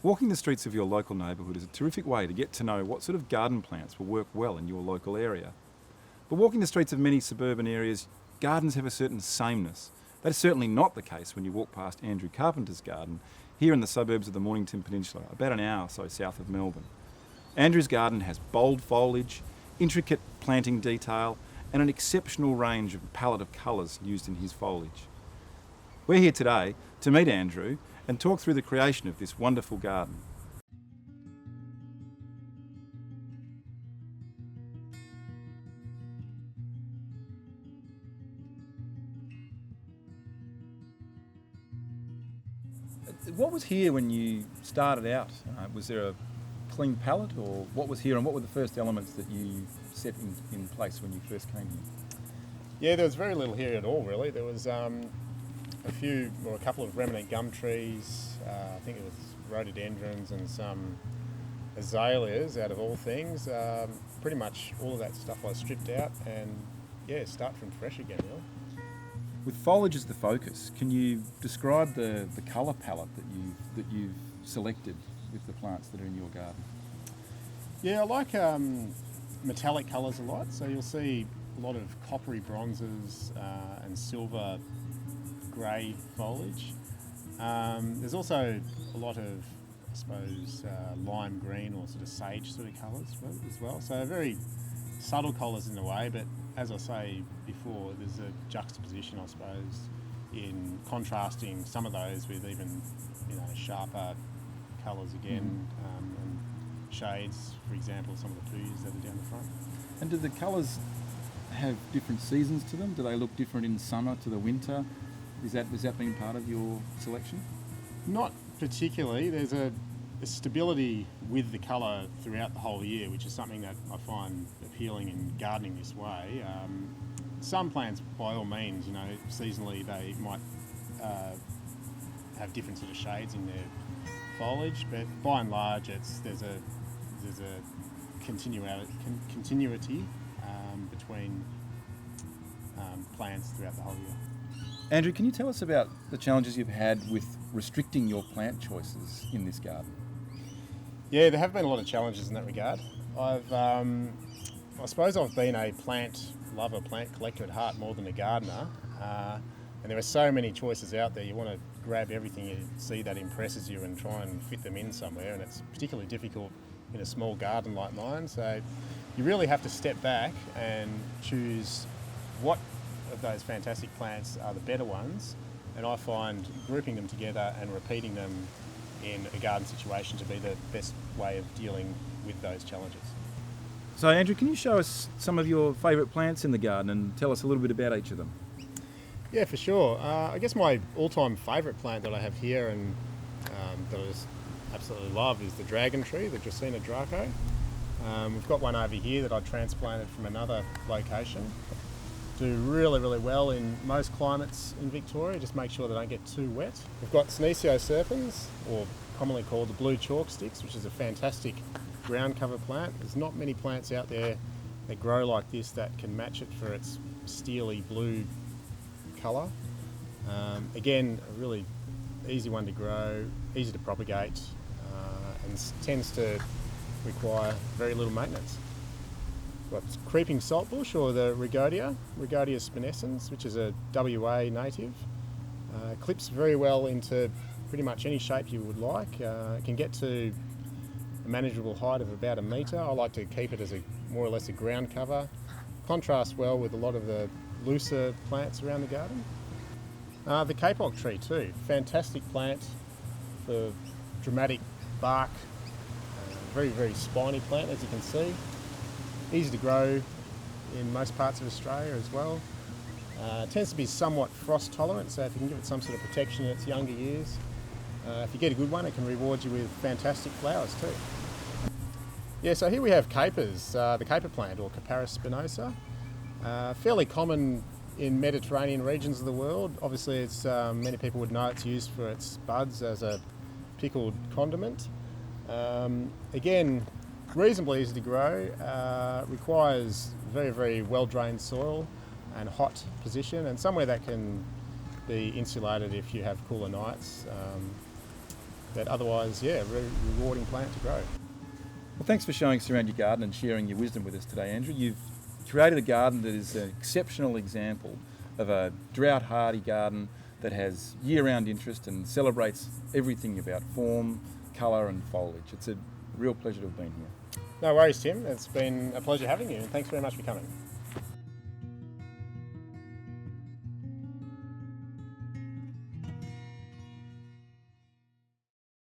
Walking the streets of your local neighbourhood is a terrific way to get to know what sort of garden plants will work well in your local area. But walking the streets of many suburban areas, gardens have a certain sameness. That is certainly not the case when you walk past Andrew Carpenter's garden here in the suburbs of the Mornington Peninsula, about an hour or so south of Melbourne. Andrew's garden has bold foliage, intricate planting detail, and an exceptional range of palette of colours used in his foliage. We're here today to meet Andrew and talk through the creation of this wonderful garden. What was here when you started out? Was there a clean palette, or what was here, and what were the first elements that you set in place when you first came here? Yeah, there was very little here at all, really. There was a couple of remnant gum trees. I think it was rhododendrons and some azaleas, out of all things. Pretty much all of that stuff I stripped out and start from fresh again, really. With foliage as the focus, can you describe the colour palette that you've selected with the plants that are in your garden? Yeah, I like metallic colours a lot. So you'll see a lot of coppery bronzes and silver grey foliage. There's also a lot of, I suppose, lime green or sort of sage sort of colours as well. So very subtle colours in a way, but as I say before, there's a juxtaposition, I suppose, in contrasting some of those with even, sharper colours again, and shades, for example, some of the poos that are down the front. And do the colours have different seasons to them? Do they look different in summer to the winter? Has that been part of your selection? Not particularly. There's a stability with the colour throughout the whole year, which is something that I find appealing in gardening this way. Some plants, by all means, seasonally they might have different sort of shades in their foliage, but by and large, there's a continuity between plants throughout the whole year. Andrew, can you tell us about the challenges you've had with restricting your plant choices in this garden? Yeah, there have been a lot of challenges in that regard. I suppose I've been a plant lover, plant collector at heart more than a gardener, and there are so many choices out there. You want to grab everything you see that impresses you and try and fit them in somewhere, and it's particularly difficult in a small garden like mine. So you really have to step back and choose what of those fantastic plants are the better ones, and I find grouping them together and repeating them in a garden situation to be the best way of dealing with those challenges. So Andrew, can you show us some of your favourite plants in the garden and tell us a little bit about each of them? Yeah, for sure. I guess my all-time favourite plant that I have here and that I just absolutely love is the dragon tree, the Dracaena Draco. We've got one over here that I transplanted from another location. Do really, really well in most climates in Victoria. Just make sure they don't get too wet. We've got Senecio serpens, or commonly called the blue chalk sticks, which is a fantastic ground cover plant. There's not many plants out there that grow like this that can match it for its steely blue colour. Again, a really easy one to grow, easy to propagate, and tends to require very little maintenance. Got creeping saltbush, or the Rhagodia spinescens, which is a WA native. Clips very well into pretty much any shape you would like. It can get to a manageable height of about 1 metre. I like to keep it as more or less a ground cover. Contrasts well with a lot of the looser plants around the garden. The KAPOK tree too, fantastic plant for dramatic bark. Very, very spiny plant, as you can see. Easy to grow in most parts of Australia as well. Tends to be somewhat frost tolerant, so if you can give it some sort of protection in its younger years, if you get a good one, it can reward you with fantastic flowers too. Yeah, so here we have capers, the caper plant, or Capparis spinosa. Fairly common in Mediterranean regions of the world. Obviously, it's many people would know it's used for its buds as a pickled condiment. Again, reasonably easy to grow, requires very, very well-drained soil and hot position, and somewhere that can be insulated if you have cooler nights. that otherwise, yeah, rewarding plant to grow. Well, thanks for showing us around your garden and sharing your wisdom with us today, Andrew. You've created a garden that is an exceptional example of a drought-hardy garden that has year-round interest and celebrates everything about form, colour and foliage. It's a real pleasure to have been here. No worries, Tim. It's been a pleasure having you, and thanks very much for coming.